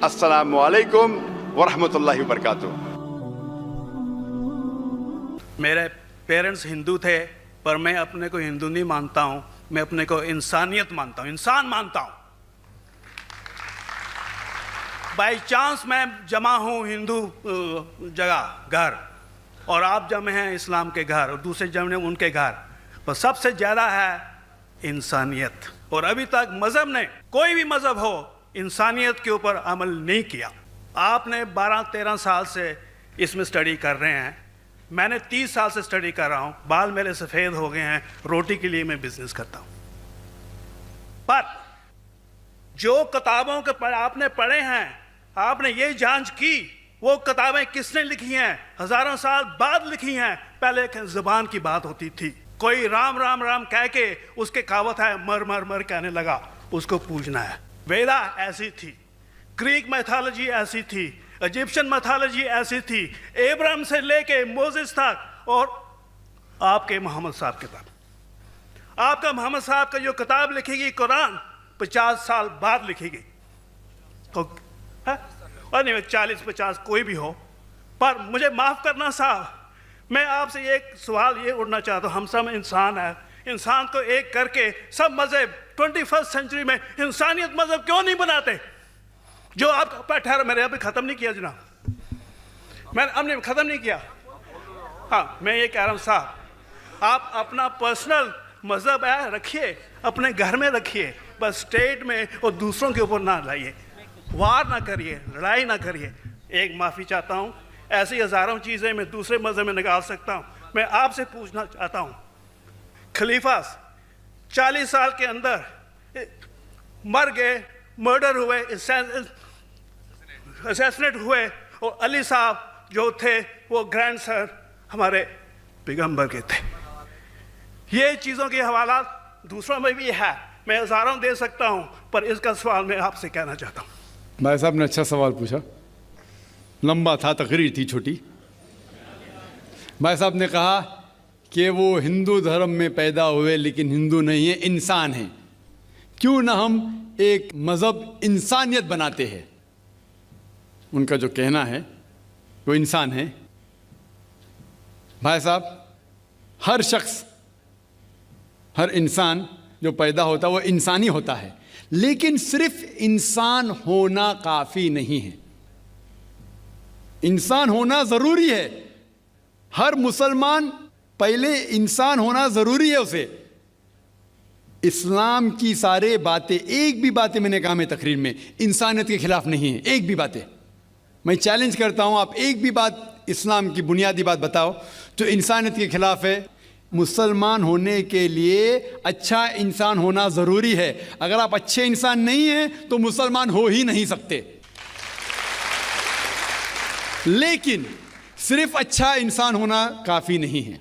अस्सलामु अलैकुम वरहमतुल्लाहि वबरकातुहू। मेरे पेरेंट्स हिंदू थे, पर मैं अपने को हिंदू नहीं मानता हूँ, मैं अपने को इंसानियत मानता हूँ, इंसान मानता हूँ। बाई चांस मैं जमा हूँ हिंदू जगह घर, और आप जमे हैं इस्लाम के घर, और दूसरे जमे उनके घर, पर सबसे ज़्यादा है इंसानियत। और अभी तक मज़हब ने, कोई भी मज़हब हो, इंसानियत के ऊपर अमल नहीं किया। आपने 12-13 साल से इसमें स्टडी कर रहे हैं, मैंने 30 साल से स्टडी कर रहा हूँ, बाल मेरे सफ़ेद हो गए हैं, रोटी के लिए मैं बिजनेस करता हूँ। पर जो किताबों के आपने पढ़े हैं, आपने ये जांच की वो किताबें किसने लिखी हैं, हज़ारों साल बाद लिखी हैं। पहले ज़बान की बात होती थी, कोई राम राम राम कह के उसके कहावत है मर मर मर कहने लगा, उसको पूजना है। वेदा ऐसी थी, ग्रीक मैथोलॉजी ऐसी थी, इजिप्शियन मैथोलॉजी ऐसी थी, एब्राहम से लेके मोसेस तक, और आपके मोहम्मद साहब किताब, आपका मोहम्मद साहब का जो किताब लिखेगी कुरान 50 साल बाद लिखेगी, तो और नहीं 40-50 कोई भी हो। पर मुझे माफ़ करना साहब, मैं आपसे एक सवाल ये उठना चाहता हूँ, हम सब इंसान हैं, इंसान को एक करके सब मज़हब 21st सेंचुरी में इंसानियत मज़हब क्यों नहीं बनाते? जो आप ठहरा, मैंने अभी ख़त्म नहीं किया जनाब, मैंने हमने ख़त्म नहीं किया। हाँ, मैं ये कह रहा हूँ साहब, आप अपना पर्सनल मज़हब है रखिए, अपने घर में रखिए, बस स्टेट में और दूसरों के ऊपर ना लाइए, वार ना करिए, लड़ाई ना करिए। एक माफ़ी चाहता हूँ, ऐसी हज़ारों चीज़ें मैं दूसरे मज़हब में निकाल सकता हूँ। मैं आपसे पूछना चाहता हूँ, खलीफा 40 साल के अंदर मर गए, मर्डर हुए, असैसिनेट हुए, और अली साहब जो थे वो ग्रैंडसन हमारे पैगंबर के थे। ये चीज़ों के हवाला दूसरों में भी है, मैं हज़ारों दे सकता हूँ, पर इसका सवाल मैं आपसे कहना चाहता हूँ। भाई साहब ने अच्छा सवाल पूछा, लंबा था, तकरीर थी छोटी। भाई साहब ने कहा कि वो हिंदू धर्म में पैदा हुए लेकिन हिंदू नहीं है, इंसान हैं। क्यों ना हम एक मज़हब इंसानियत बनाते हैं। उनका जो कहना है वो इंसान है। भाई साहब, हर शख्स, हर इंसान जो पैदा होता है वो इंसानी होता है, लेकिन सिर्फ इंसान होना काफ़ी नहीं है। इंसान होना ज़रूरी है। हर मुसलमान पहले इंसान होना ज़रूरी है उसे। इस्लाम की सारे बातें, एक भी बातें मैंने कहा मैं तकरीर में, इंसानियत के खिलाफ नहीं है। एक भी बातें मैं चैलेंज करता हूँ, आप एक भी बात इस्लाम की बुनियादी बात बताओ जो इंसानियत के खिलाफ है। मुसलमान होने के लिए अच्छा इंसान होना ज़रूरी है। अगर आप अच्छे इंसान नहीं हैं तो मुसलमान हो ही नहीं सकते। लेकिन सिर्फ अच्छा इंसान होना काफ़ी नहीं है।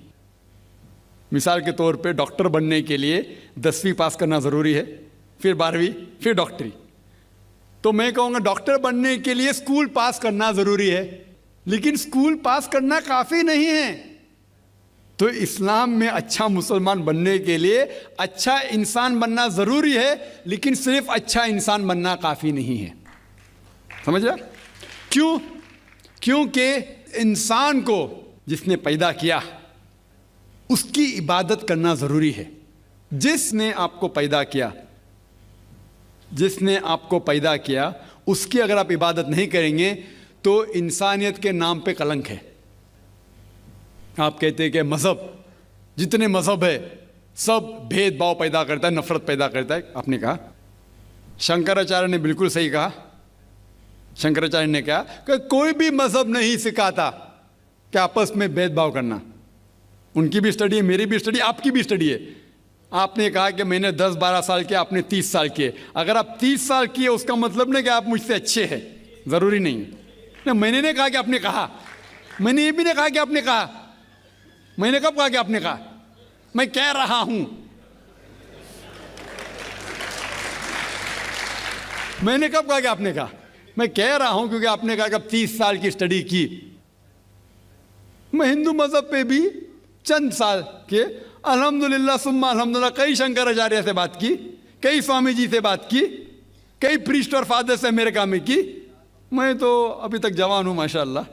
मिसाल के तौर पे डॉक्टर बनने के लिए 10वीं पास करना ज़रूरी है, फिर 12वीं, फिर डॉक्टरी। तो मैं कहूँगा डॉक्टर बनने के लिए स्कूल पास करना ज़रूरी है, लेकिन स्कूल पास करना काफ़ी नहीं है। तो इस्लाम में अच्छा मुसलमान बनने के लिए अच्छा इंसान बनना ज़रूरी है, लेकिन सिर्फ अच्छा इंसान बनना काफ़ी नहीं है। समझ रहे? क्यों? क्योंकि इंसान को जिसने पैदा किया उसकी इबादत करना ज़रूरी है। जिसने आपको पैदा किया, जिसने आपको पैदा किया, उसकी अगर आप इबादत नहीं करेंगे तो इंसानियत के नाम पे कलंक है। आप कहते हैं कि मज़हब, जितने मज़हब है सब भेदभाव पैदा करता है, नफ़रत पैदा करता है। आपने कहा, शंकराचार्य ने बिल्कुल सही कहा। शंकराचार्य ने कहा कि कोई भी मज़हब नहीं सिखाता कि आपस में भेदभाव करना। उनकी भी स्टडी है, मेरी भी स्टडी, आपकी भी स्टडी है। आपने कहा कि मैंने 10-12 साल किया, आपने 30 साल किए। अगर आप 30 साल किए उसका मतलब नहीं कि आप मुझसे अच्छे हैं, ज़रूरी नहीं है। मैंने नहीं कहा कि आपने कहा, मैंने ये भी नहीं कहा कि आपने कहा। मैंने कब कहा कि आपने कहा? मैं कह रहा हूं, मैंने कब कहा कि आपने कहा? मैं कह रहा हूं क्योंकि आपने कहा कि अब 30 साल की स्टडी की। मैं हिंदू मज़हब पे भी चंद साल के, अल्हम्दुलिल्लाह सुम्मा अल्हम्दुलिल्लाह, कई शंकराचार्य से बात की, कई स्वामी जी से बात की, कई प्रीस्ट और फादर से अमेरिका में की, मैं तो अभी तक जवान हूँ माशाअल्लाह,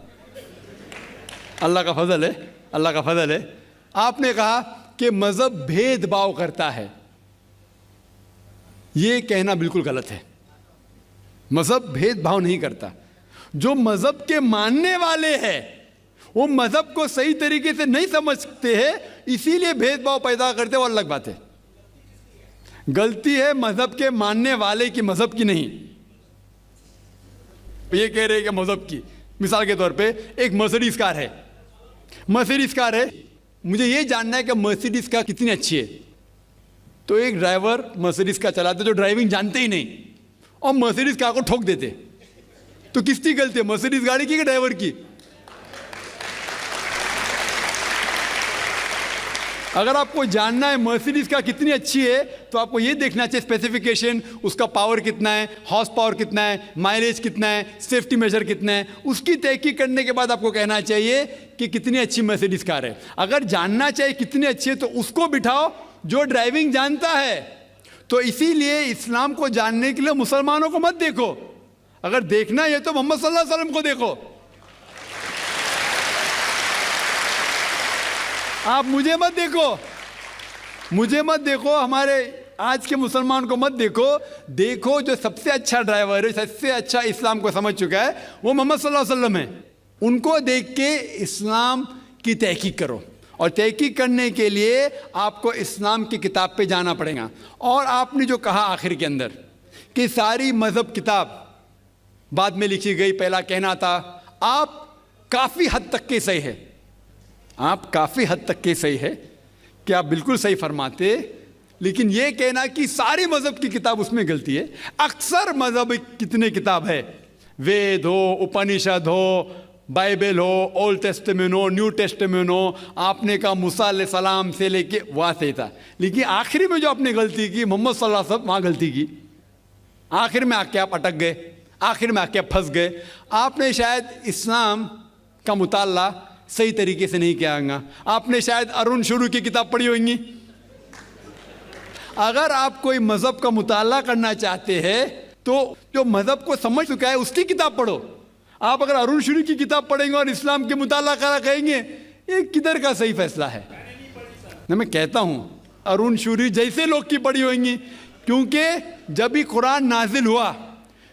अल्लाह का फजल है, अल्लाह का फजल है। आपने कहा कि मज़हब भेदभाव करता है, ये कहना बिल्कुल गलत है। मज़हब भेदभाव नहीं करता। जो मज़हब के मानने वाले हैं वो मज़हब को सही तरीके से नहीं समझते हैं, इसीलिए भेदभाव पैदा करते हैं, वो अलग बात है। गलती है मज़हब के मानने वाले की, मज़हब की नहीं। ये कह रहे हैं कि मज़हब की, मिसाल के तौर पे एक मर्सिडीज कार है, मर्सिडीज कार है, मुझे ये जानना है कि मर्सिडीज कार कितनी अच्छी है। तो एक ड्राइवर मर्सिडीज कार चलाते जो ड्राइविंग जानते ही नहीं और मर्सिडीज कार को ठोक देते, तो किसकी गलती है, मर्सिडीज गाड़ी की कि ड्राइवर की? अगर आपको जानना है मर्सिडीज कार कितनी अच्छी है तो आपको ये देखना चाहिए स्पेसिफिकेशन, उसका पावर कितना है, हॉर्स पावर कितना है, माइलेज कितना है, सेफ्टी मेजर कितना है, उसकी तहकीक करने के बाद आपको कहना चाहिए कि कितनी अच्छी मर्सिडीज कार है। अगर जानना चाहिए कितनी अच्छी है तो उसको बिठाओ जो ड्राइविंग जानता है। तो इसीलिए इस्लाम को जानने के लिए मुसलमानों को मत देखो, अगर देखना है तो मोहम्मद सल्लल्लाहु अलैहि वसल्लम को देखो। आप मुझे मत देखो, मुझे मत देखो, हमारे आज के मुसलमान को मत देखो। देखो जो सबसे अच्छा ड्राइवर है, सबसे अच्छा इस्लाम को समझ चुका है, वो मोहम्मद सल्लल्लाहु अलैहि वसल्लम है। उनको देख के इस्लाम की तहकीक करो, और तहकीक करने के लिए आपको इस्लाम की किताब पे जाना पड़ेगा। और आपने जो कहा आखिर के अंदर कि सारी मज़हब किताब बाद में लिखी गई, पहला कहना था, आप काफ़ी हद तक के सही है, आप काफ़ी हद तक के सही है कि आप बिल्कुल सही फरमाते, लेकिन ये कहना कि सारी मज़हब की किताब उसमें गलती है। अक्सर मज़हब कितने किताब है, वेद हो, उपनिषद हो, बाइबल हो, ओल्ड टेस्टामेंट हो, न्यू टेस्टामेंट हो, आपने कहा मूसा अलैहिस्सलाम से लेके वहाँ से था, लेकिन आखिरी में जो आपने गलती की मोहम्मद सल्लल्लाहु अलैहि वसल्लम, वहाँ गलती की। आखिर में आके आप अटक गए, आखिर में आके आप फंस गए। आपने शायद इस्लाम का मुताला सही तरीके से नहीं किया होगा, आपने शायद अरुण शुरू की किताब पढ़ी होंगी। अगर आप कोई मज़हब का मुताला करना चाहते हैं तो जो मज़हब को समझ चुका है उसकी किताब पढ़ो। आप अगर अरुण शुरू की किताब पढ़ेंगे और इस्लाम के मुताला करा कहेंगे, ये किधर का सही फैसला है? ना मैं कहता हूँ अरुण शुरी जैसे लोग की पढ़ी होंगी, क्योंकि जब भी कुरान नाजिल हुआ,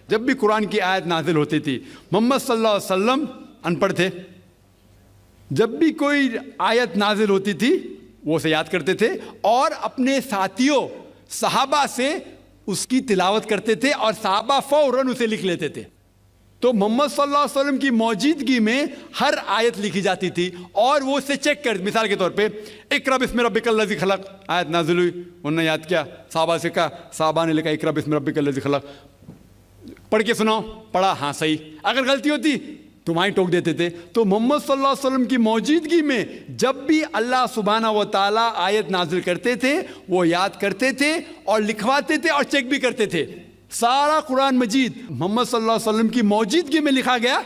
जब भी कुरान की आयत नाजिल होती थी, मोहम्मद सल्लल्लाहु अलैहि वसल्लम अनपढ़ थे, जब भी कोई आयत नाजिल होती थी वो उसे याद करते थे और अपने साथियों सहाबा से उसकी तिलावत करते थे और सहाबा फौरन उसे लिख लेते थे। तो मोहम्मद सल्लल्लाहु अलैहि वसल्लम की मौजूदगी में हर आयत लिखी जाती थी और वो उसे चेक कर, मिसाल के तौर पे इक़रा बिस्मि रब्बिकल लज़ी खलक़ आयत नाजिल हुई, उन्होंने याद किया, सहाबा से कहा, सहाबा ने लिखा इक़रा बिस्मि रब्बिकल लज़ी खलक़, पढ़ के सुनाओ, पढ़ा, हाँ सही। अगर गलती होती तो वहीं टोक देते थे। तो मोहम्मद सल्लल्लाहु अलैहि वसल्लम की मौजूदगी में जब भी अल्लाह सुब्हाना व तआला आयत नाजिल करते थे वो याद करते थे और लिखवाते थे और चेक भी करते थे। सारा कुरान मजीद मोहम्मद सल्लल्लाहु अलैहि वसल्लम की मौजूदगी में लिखा गया।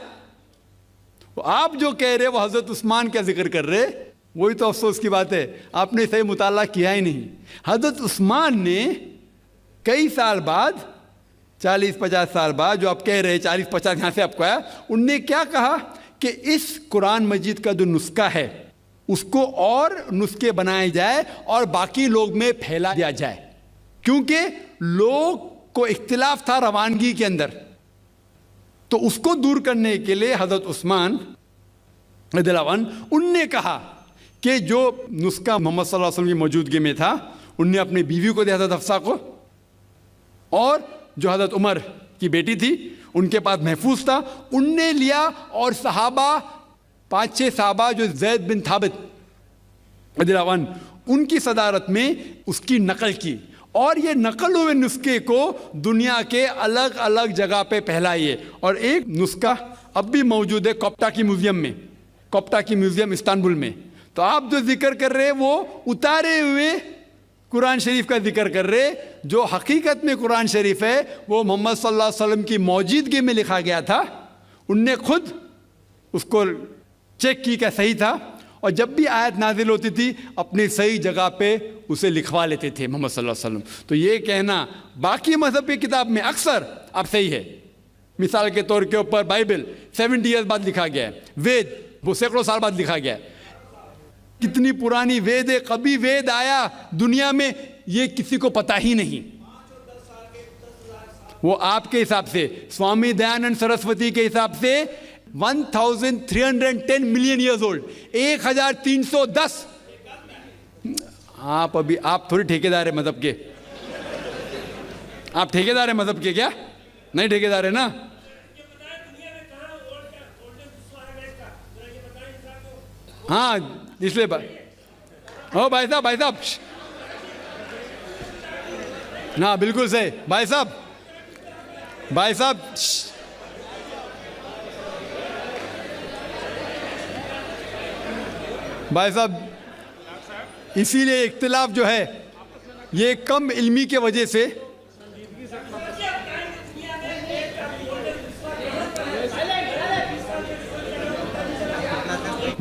तो आप जो कह रहे वो हज़रत उस्मान का जिक्र कर रहे, वही तो अफसोस की बात है, आपने सही मुताला किया ही नहीं। हज़रत उस्मान ने कई साल बाद, 40-50 साल बाद, जो आप कह रहे 40-50 यहाँ से आपको आया, उनने क्या कहा कि इस कुरान मजीद का जो नुस्खा है उसको और नुस्खे बनाए जाए और बाकी लोग में फैला दिया जाए, क्योंकि लोग को इख्तिलाफ था रवानगी के अंदर। तो उसको दूर करने के लिए हज़रत उस्मान रज़ियल्लाहु अन्हु उनने कहा कि जो नुस्खा मोहम्मद सल्लल्लाहु अलैहि वसल्लम की मौजूदगी में था उनने अपनी बीवी को दिया था हफ्सा को, और जो हज़रत उमर की बेटी थी उनके पास महफूज था, उनने लिया और सहाबा 5-6 सहाबा जो ज़ैद बिन थाबित रज़ियल्लाहु अन्हु उनकी सदारत में उसकी नकल की और ये नकल हुए नुस्खे को दुनिया के अलग अलग जगह पे फैलाइए। और एक नुस्खा अब भी मौजूद है कोप्टा की म्यूज़ियम में, कोप्टा की म्यूज़ियम इस्तांबुल में। तो आप जो जिक्र कर रहे वो उतारे हुए कुरान शरीफ का जिक्र कर रहे, जो हकीकत में कुरान शरीफ है वो मोहम्मद सल्लल्लाहु अलैहि वसल्लम की मौजूदगी में लिखा गया था। उनने खुद उसको चेक की क्या सही था, और जब भी आयत नाजिल होती थी अपनी सही जगह पे उसे लिखवा लेते थे मोहम्मद सल्लल्लाहु अलैहि वसल्लम। तो ये कहना बाकी मज़हब की किताब में अक्सर अब सही है, मिसाल के तौर के ऊपर बाइबल 70 ईयर्स बाद लिखा गया है, वेद वो सैकड़ों साल बाद लिखा गया है। कितनी पुरानी वेद है, कभी वेद आया दुनिया में ये किसी को पता ही नहीं। वो आपके हिसाब से, स्वामी दयानंद सरस्वती के हिसाब से 1310 मिलियन ईयर्स ओल्ड, 1310। आप थोड़ी ठेकेदार है मजहब के, आप ठेकेदार है मजहब के क्या? नहीं ठेकेदार है ना। हाँ इसलिए ओ भाई साहब ना, बिल्कुल सही भाई साहब इसीलिए इख्तिलाफ जो है ये कम इल्मी के वजह से।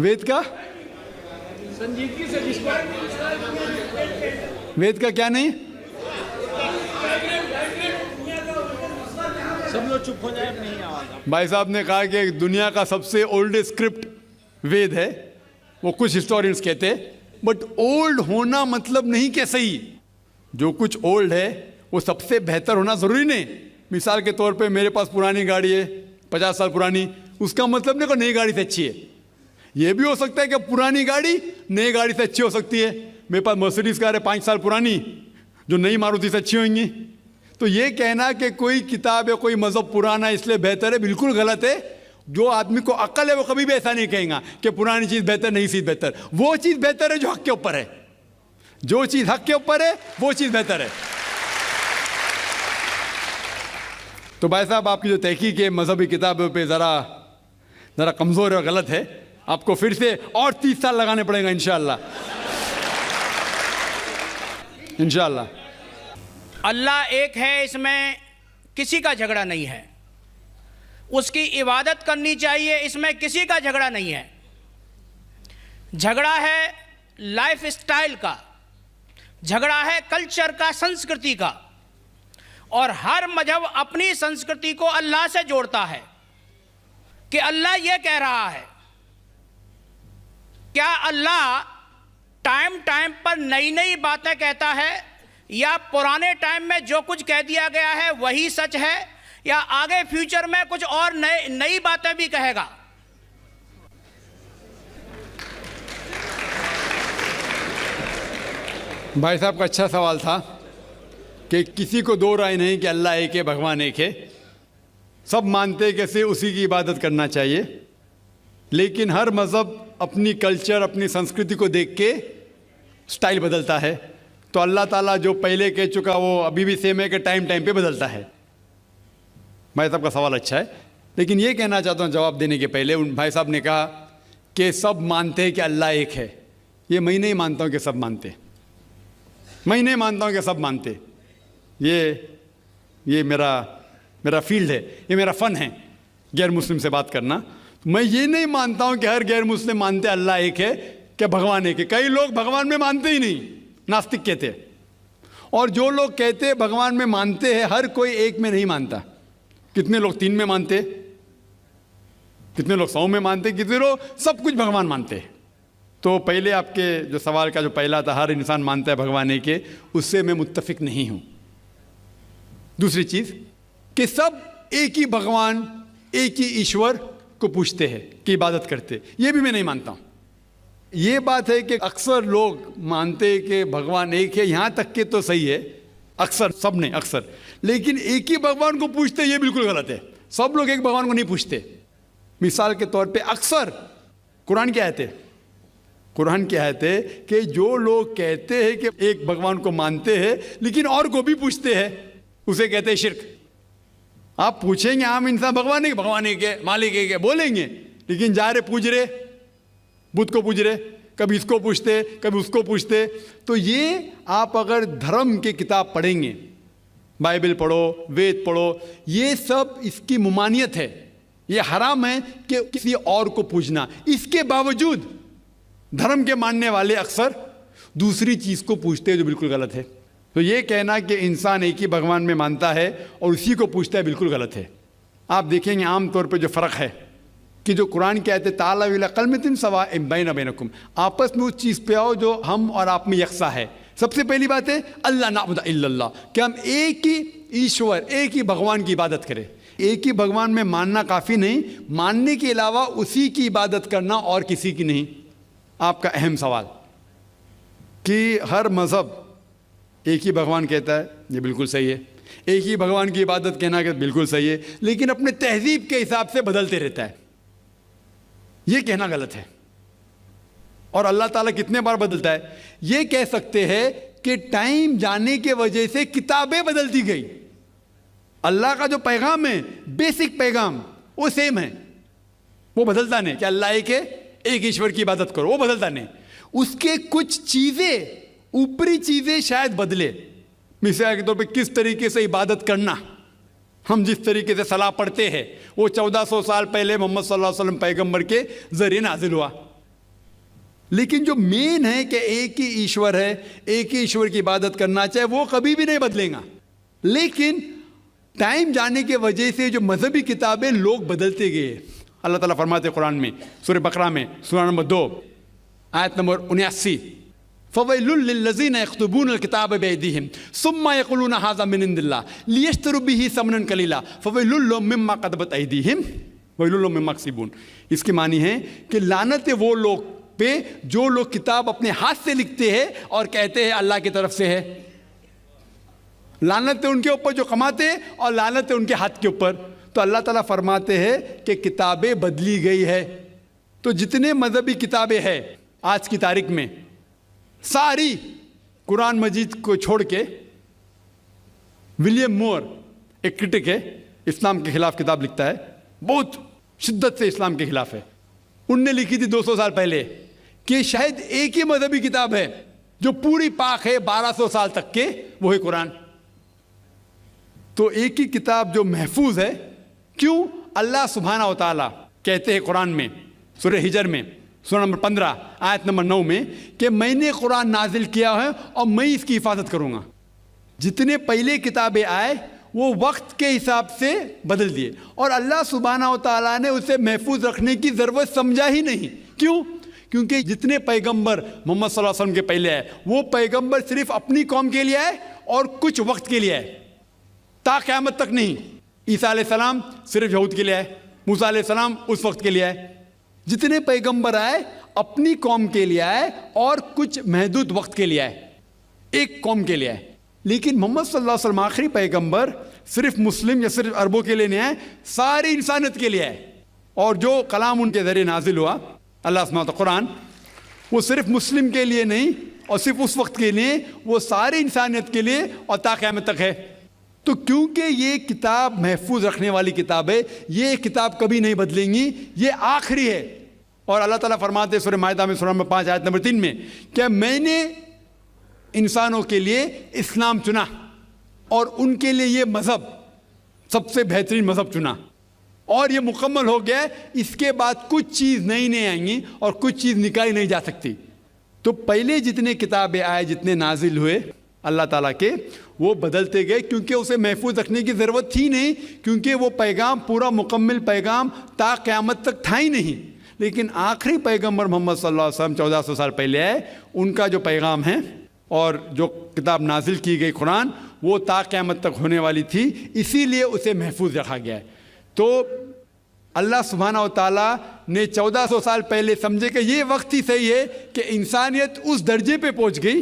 वेद का संजीदगी से, वेद का क्या नहीं, सब लोग चुप हो जाए, नहीं आवाज। भाई साहब ने कहा कि दुनिया का सबसे ओल्डेस्ट स्क्रिप्ट वेद है, वो कुछ हिस्टोरियंस कहते हैं, बट ओल्ड होना मतलब नहीं कि सही। जो कुछ ओल्ड है वो सबसे बेहतर होना जरूरी नहीं। मिसाल के तौर पे मेरे पास पुरानी गाड़ी है 50 साल पुरानी, उसका मतलब नहीं कि नई गाड़ी से अच्छी है। ये भी हो सकता है कि पुरानी गाड़ी नई गाड़ी से अच्छी हो सकती है। मेरे पास मर्सिडीज कार है 5 साल पुरानी, जो नई मारुति से अच्छी होंगी। तो ये कहना कि कोई किताब या कोई मजहब पुराना इसलिए बेहतर है, बिल्कुल गलत है। जो आदमी को अक्ल है वो कभी भी ऐसा नहीं कहेगा कि पुरानी चीज़ बेहतर, नई चीज़ बेहतर। वो चीज़ बेहतर है जो हक के ऊपर है, जो चीज़ हक के ऊपर है वो चीज़ बेहतर है। तो भाई साहब आपकी जो तहकीक है मजहबी किताबों पे ज़रा कमज़ोर और गलत है। आपको फिर से और 30 साल लगाने पड़ेगा इंशाअल्लाह। अल्लाह एक है, इसमें किसी का झगड़ा नहीं है। उसकी इबादत करनी चाहिए, इसमें किसी का झगड़ा नहीं है। झगड़ा है लाइफ स्टाइल का, झगड़ा है कल्चर का, संस्कृति का। और हर मजहब अपनी संस्कृति को अल्लाह से जोड़ता है कि अल्लाह ये कह रहा है। क्या अल्लाह टाइम टाइम पर नई नई बातें कहता है, या पुराने टाइम में जो कुछ कह दिया गया है वही सच है, या आगे फ्यूचर में कुछ और नई बातें भी कहेगा? भाई साहब का अच्छा सवाल था कि किसी को दो राय नहीं कि अल्लाह एक है, भगवान एक है। सब मानते कैसे उसी की इबादत करना चाहिए, लेकिन हर मज़हब अपनी कल्चर, अपनी संस्कृति को देख के स्टाइल बदलता है। तो अल्लाह ताला जो पहले कह चुका वो अभी भी सेम है कि टाइम टाइम पे बदलता है। भाई साहब का सवाल अच्छा है, लेकिन ये कहना चाहता हूँ जवाब देने के पहले, उन भाई साहब ने कहा कि सब मानते हैं कि अल्लाह एक है। ये मैं नहीं मानता हूँ कि सब मानते, मैं नहीं मानता हूँ कि सब मानते। ये मेरा फील्ड है, ये मेरा फ़न है गैर मुस्लिम से बात करना। मैं ये नहीं मानता हूँ कि हर गैर मुस्लिम मानते अल्लाह एक है, कि भगवान एक है। कई लोग भगवान में मानते ही नहीं, नास्तिक कहते हैं। और जो लोग कहते हैं भगवान में मानते हैं, हर कोई एक में नहीं मानता। कितने लोग 3 में मानते, कितने लोग 100 में मानते, कितने लोग सब कुछ भगवान मानते हैं। तो पहले आपके जो सवाल का जो पहला था, हर इंसान मानता है भगवान एक है, उससे मैं मुत्तफिक नहीं हूँ। दूसरी चीज़ कि सब एक ही भगवान, एक ही ईश्वर को पूछते हैं कि इबादत करते, ये भी मैं नहीं मानता हूँ। ये बात है कि अक्सर लोग मानते हैं कि भगवान एक है, यहाँ तक के तो सही है, अक्सर, सब नहीं अक्सर, लेकिन एक ही भगवान को पूछते ये बिल्कुल गलत है। सब लोग एक भगवान को नहीं पूछते। मिसाल के तौर पे अक्सर कुरान की आयत है, कुरान की आयत है कि जो लोग कहते हैं कि एक भगवान को मानते हैं लेकिन और को भी पूछते हैं, उसे कहते हैं शिर्क। आप पूछेंगे आम इंसान भगवान एक है, मालिक एक है बोलेंगे, लेकिन जा रहे पूज रहे, बुद्ध को पूज रहे, कभी इसको पूछते कभी उसको पूछते। तो ये आप अगर धर्म की किताब पढ़ेंगे, बाइबल पढ़ो, वेद पढ़ो, ये सब इसकी मुमानियत है। ये हराम है कि किसी और को पूछना। इसके बावजूद धर्म के मानने वाले अक्सर दूसरी चीज़ को पूछते हैं जो बिल्कुल गलत है। तो ये कहना कि इंसान एक ही भगवान में मानता है और उसी को पूछता है बिल्कुल गलत है। आप देखेंगे आम तौर पे जो फ़र्क है कि जो कुरान की आयत ताला इला कलमतिन सवाइन बैना बैनकुम, आपस में उस चीज़ पे आओ जो हम और आप में यकसा है। सबसे पहली बात है अल्लाह नाबुद इल्लल्लाह, कि हम एक ही ईश्वर, एक ही भगवान की इबादत करें। एक ही भगवान में मानना काफ़ी नहीं, मानने के अलावा उसी की इबादत करना और किसी की नहीं। आपका अहम सवाल कि हर मज़हब एक ही भगवान कहता है, ये बिल्कुल सही है। एक ही भगवान की इबादत कहना कि बिल्कुल सही है, लेकिन अपने तहजीब के हिसाब से बदलते रहता है, ये कहना गलत है। और अल्लाह ताला कितने बार बदलता है? ये कह सकते हैं कि टाइम जाने के वजह से किताबें बदलती गई। अल्लाह का जो पैगाम है, बेसिक पैगाम, वो सेम है, वो बदलता नहीं कि अल्लाह एक है, एक ईश्वर की इबादत करो, वो बदलता नहीं। उसके कुछ चीज़ें, ऊपरी चीज़ें शायद बदले। मिसाल के तौर पे किस तरीके से इबादत करना, हम जिस तरीके से सलाह पढ़ते हैं वो 1400 साल पहले मोहम्मद सल्लल्लाहु अलैहि वसल्लम पैगंबर के ज़रिए नाजिल हुआ। लेकिन जो मेन है कि एक ही ईश्वर है, एक ही ईश्वर की इबादत करना चाहिए, वो कभी भी नहीं बदलेगा। लेकिन टाइम जाने के वजह से जो मजहबी किताबें लोग बदलते गए। अल्लाह ताला फरमाते कुरान में सूरह बकरा में सूरा नंबर 2 आयत नंबर 79, फ़वैलुल लिल्लज़ीना यक्तुबूनल किताब बिअयदीहिम सुम्मा यक़ूलूना हाज़ा मिन इंदिल्लाह लियश्तरू बिही समनन कलीला फ़वैलुल लहुम मिम्मा क़दबत अयदीहिम वैलुल लहुम मिम्मा यक्सिबून। इसकी मानी है कि लानत है वो लोग पे जो लोग किताब अपने हाथ से लिखते हैं और कहते हैं अल्लाह की तरफ से है। लानत है उनके ऊपर जो कमाते हैं और लानत है उनके हाथ के ऊपर। तो अल्लाह ताला फरमाते हैं कि किताबें बदली गई है। तो जितने मजहबी किताबें हैं आज की तारीख में, सारी कुरान मजीद को छोड़ के, विलियम मोर एक क्रिटिक है, इस्लाम के खिलाफ किताब लिखता है, बहुत शिद्दत से इस्लाम के खिलाफ है। उनने लिखी थी 200 साल पहले कि शायद एक ही मजहबी किताब है जो पूरी पाक है 1200 साल तक के, वो है कुरान। तो एक ही किताब जो महफूज है, क्यों? अल्लाह सुब्हानहू व तआला कहते हैं कुरान में सूरह हिजर में सूरा नंबर 15 आयत नंबर 9 में कि मैंने कुरान नाजिल किया है और मैं इसकी हिफाजत करूँगा। जितने पहले किताबें आए वो वक्त के हिसाब से बदल दिए और अल्लाह सुब्हानहू व तआला ने उसे महफूज रखने की ज़रूरत समझा ही नहीं। क्यों? क्योंकि जितने पैगंबर मोहम्मद सल्लल्लाहु अलैहि वसल्लम के पहले आए वो पैगंबर सिर्फ अपनी कौम के लिए आए और कुछ वक्त के लिए आए, ता क़यामत तक नहीं। ईसा अलैहिस्सलाम सिर्फ यहूद के लिए आए, मूसा अलैहिस्सलाम उस वक्त के लिए आए। जितने पैगंबर आए अपनी कौम के लिए आए और कुछ महदूद वक्त के लिए आए, एक कौम के लिए आए। लेकिन मोहम्मद सल्लल्लाहु अलैहि वसल्लम आखिरी पैगंबर सिर्फ मुस्लिम या सिर्फ अरबों के लिए नहीं आए, सारी इंसानियत के लिए आए। और जो कलाम उनके ज़रिए नाजिल हुआ अल्लाह सुब्हानहू कुरान, वो सिर्फ मुस्लिम के लिए नहीं और सिर्फ उस वक्त के लिए, वो सारी इंसानियत के लिए और ता क़यामत तक है। तो क्योंकि ये किताब महफूज रखने वाली किताब है, ये किताब कभी नहीं बदलेंगी, ये आखिरी है। और अल्लाह ताला फरमाते हैं सूरह माइदा में सूरा नंबर 5 आयत नंबर 3 में कि मैंने इंसानों के लिए इस्लाम चुना और उनके लिए ये मज़हब सबसे बेहतरीन मज़हब चुना और ये मुकम्मल हो गया। इसके बाद कुछ चीज़ नई नहीं आएंगी और कुछ चीज़ निकाली नहीं जा सकती। तो पहले जितने किताबें आए, जितने नाजिल हुए अल्लाह ताला के, वो बदलते गए क्योंकि उसे महफूज रखने की ज़रूरत थी नहीं, क्योंकि वो पैगाम पूरा मुकम्मल पैगाम ता क़यामत तक था ही नहीं। लेकिन आखिरी पैगंबर मोहम्मद सल्लल्लाहु अलैहि वसल्लम 1400 साल पहले आए, उनका जो पैगाम है और जो किताब नाजिल की गई कुरान, वो ता क़यामत तक होने वाली थी, इसीलिए उसे महफूज रखा गया है। तो अल्लाह सुब्हानहू व तआला ने 1400 साल पहले समझे कि ये वक्त ही सही है कि इंसानियत उस दर्जे पे पहुंच गई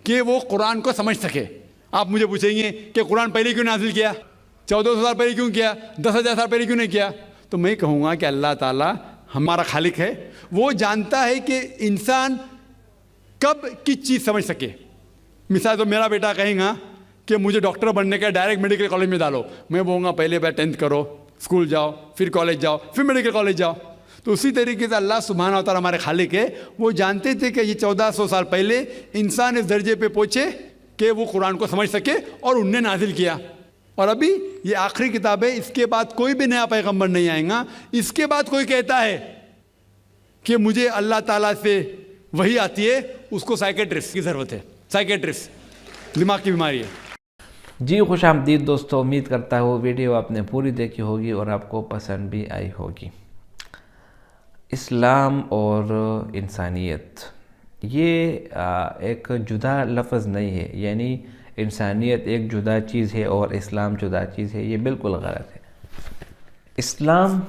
कि वो कुरान को समझ सके। आप मुझे पूछेंगे कि कुरान पहले क्यों नाजिल किया, 1400 साल पहले क्यों किया, 10,000 साल पहले क्यों नहीं किया? तो मैं कहूँगा कि अल्लाह ताला हमारा खालिक है, वो जानता है कि इंसान कब किस चीज़ समझ सके। मिसाल तो मेरा बेटा कहेगा कि मुझे डॉक्टर बनने का, डायरेक्ट मेडिकल कॉलेज में डालो, मैं बोलूँगा पहले 10th करो, स्कूल जाओ, फिर कॉलेज जाओ, फिर मेडिकल कॉलेज जाओ। तो उसी तरीके से अल्लाह सुब्हानहू व तआला हमारे खालिक है, वो जानते थे कि ये 1400 साल पहले इंसान इस दर्जे पे पहुँचे कि वो कुरान को समझ सके और उनने नाजिल किया। और अभी ये आखिरी किताब है, इसके बाद कोई भी नया पैगंबर नहीं आएगा। इसके बाद कोई कहता है कि मुझे अल्लाह ताला से वही आती है, उसको साइकेट्रिस्ट की ज़रूरत है। साइकेट्रिस्ट दिमाग की बीमारी है। जी खुश आमदीद दोस्तों, उम्मीद करता हूँ वीडियो आपने पूरी देखी होगी और आपको पसंद भी आई होगी। इस्लाम और इंसानियत ये एक जुदा लफ्ज़ नहीं है, यानी इंसानियत एक जुदा चीज़ है और इस्लाम जुदा चीज़ है, ये बिल्कुल गलत है। इस्लाम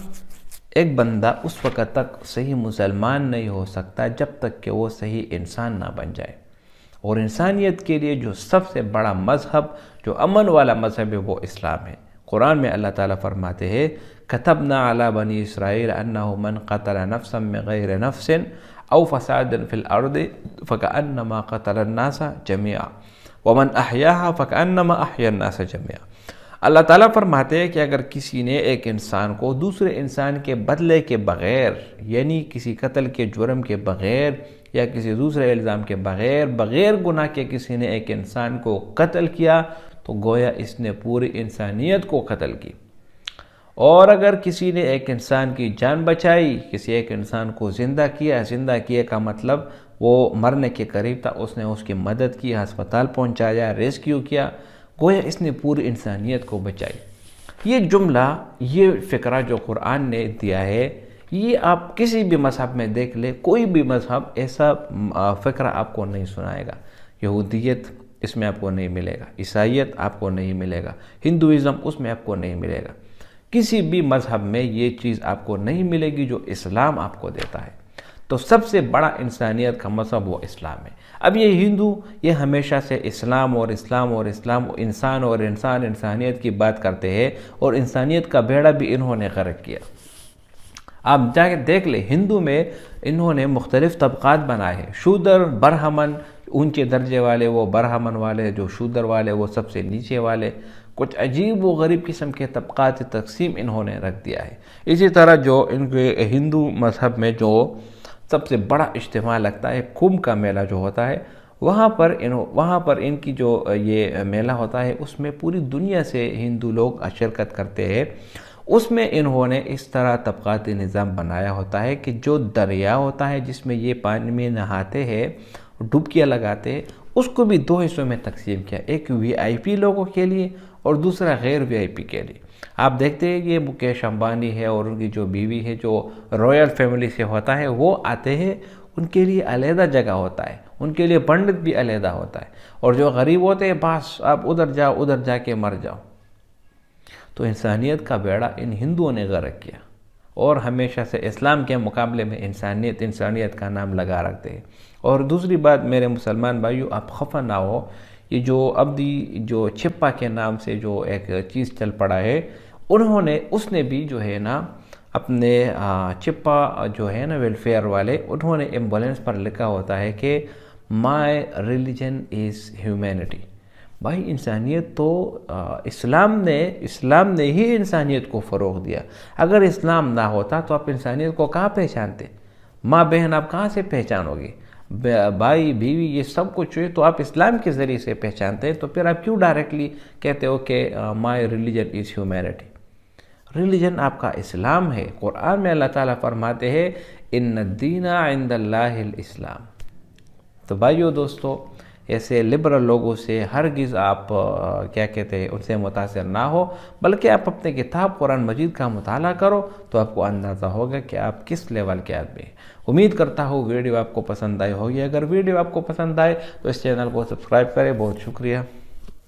एक बंदा उस वक़्त तक सही मुसलमान नहीं हो सकता जब तक कि वो सही इंसान ना बन जाए। और इंसानियत के लिए जो सबसे बड़ा मज़हब, जो अमन वाला मज़हब है, वो इस्लाम है। कुरान में अल्लाह ताला फरमाते हैं, कतबना अला बनी इसराइल अन्नहु मन क़तल नफ्सन बिग़ैरि नफ्सिन औ फ़सादन फ़िल अर्दि फ़कअन्नमा क़तल अन्नास जमीआ व मन अहयाहा फ़कअन्नमा अहया अन्नास जमीआ। अल्लाह ताला फरमाते हैं कि अगर किसी ने एक इंसान को दूसरे इंसान के बदले के बग़ैर, यानी किसी कत्ल के जुर्म के बग़ैर या किसी दूसरे इल्ज़ाम के बग़ैर गुनाह के किसी ने एक इंसान को कत्ल किया, तो गोया इसने पूरी इंसानियत को कत्ल की। और अगर किसी ने एक इंसान की जान बचाई, किसी एक इंसान को ज़िंदा किया का मतलब वो मरने के करीब था, उसने उसकी मदद की, अस्पताल पहुंचाया, रेस्क्यू किया, गोया इसने पूरी इंसानियत को बचाई। ये जुमला, ये फ़िक्रा जो कुरान ने दिया है, ये आप किसी भी मज़हब में देख ले, कोई भी मज़हब ऐसा फ़िक्रा आपको नहीं सुनाएगा। यहूदियत इसमें आपको नहीं मिलेगा, ईसाईयत आपको नहीं मिलेगा, हिंदुइज़्म उसमें आपको नहीं मिलेगा। किसी भी मज़हब में ये चीज़ आपको नहीं मिलेगी जो इस्लाम आपको देता है। तो सबसे बड़ा इंसानियत का मज़हब वो इस्लाम है। अब ये हिंदू ये हमेशा से इस्लाम और इंसान और इंसानियत की बात करते हैं, और इंसानियत का बेड़ा भी इन्होंने गर्क किया। आप जाके देख ले, हिंदू में इन्होंने मुख्तलिफ़ तबक़ात बनाए हैं, शूदर, बरहमन, ऊंचे दर्जे वाले वो बरहमन वाले, जो शूदर वाले वो सबसे नीचे वाले, कुछ अजीब व गरीब किस्म के तबक़ात तकसीम इन्होंने रख दिया है। इसी तरह जो इनके हिंदू मज़हब में जो सबसे बड़ा इज्तिमा लगता है, कुंभ का मेला जो होता है, वहाँ पर इनकी जो ये मेला होता है, उसमें पूरी दुनिया से हिंदू लोग शिरकत करते हैं। उसमें इन्होंने इस तरह तबक़ाती निज़ाम बनाया होता है कि जो दरिया होता है जिसमें ये पानी में नहाते हैं, डुबकियाँ लगाते हैं, उसको भी दो हिस्सों में तकसीम किया, एक VIP लोगों के लिए और दूसरा गैर VIP के लिए। आप देखते हैं ये मुकेश अंबानी है और उनकी जो बीवी है, जो रॉयल फैमिली से होता है, वो आते हैं, उनके लिए अलहदा जगह होता है, उनके लिए पंडित भी अलहदा होता है, और जो गरीब होते हैं बस आप उधर जाके मर जाओ। तो इंसानियत का बेड़ा इन हिंदुओं ने गर्क किया, और हमेशा से इस्लाम के मुकाबले में इंसानियत का नाम लगा रखते हैं। और दूसरी बात मेरे मुसलमान भाइयों, आप खफा ना हो, ये जो अब्दी जो छिप्पा के नाम से जो एक चीज़ चल पड़ा है, उसने भी जो है ना अपने छिप्पा जो है ना वेलफेयर वाले, उन्होंने एम्बुलेंस पर लिखा होता है कि माई रिलीजन इज़ ह्यूमैनिटी। भाई इंसानियत तो इस्लाम ने ही इंसानियत को फ़रोग़ दिया। अगर इस्लाम ना होता तो आप इंसानियत को कहाँ पहचानते? माँ बहन आप कहाँ से पहचानोगे? भाई बीवी ये सब कुछ है तो आप इस्लाम के ज़रिए से पहचानते हैं, तो फिर आप क्यों डायरेक्टली कहते हो कि my religion is humanity? Religion आपका इस्लाम है। कुरान में अल्लाह ताला फरमाते हैं, इन्ना दीना इंदल्लाहिल इस्लाम। तो भाइयों दोस्तों, ऐसे लिबरल लोगों से हरगिज़ आप क्या कहते हैं उनसे मुतासिर ना हो, बल्कि आप अपने किताब कुरान मजीद का मुताला करो, तो आपको अंदाज़ा होगा कि आप किस लेवल के आदमी हैं। उम्मीद करता हूँ वीडियो आपको पसंद आई होगी। अगर वीडियो आपको पसंद आए तो इस चैनल को सब्सक्राइब करें। बहुत शुक्रिया।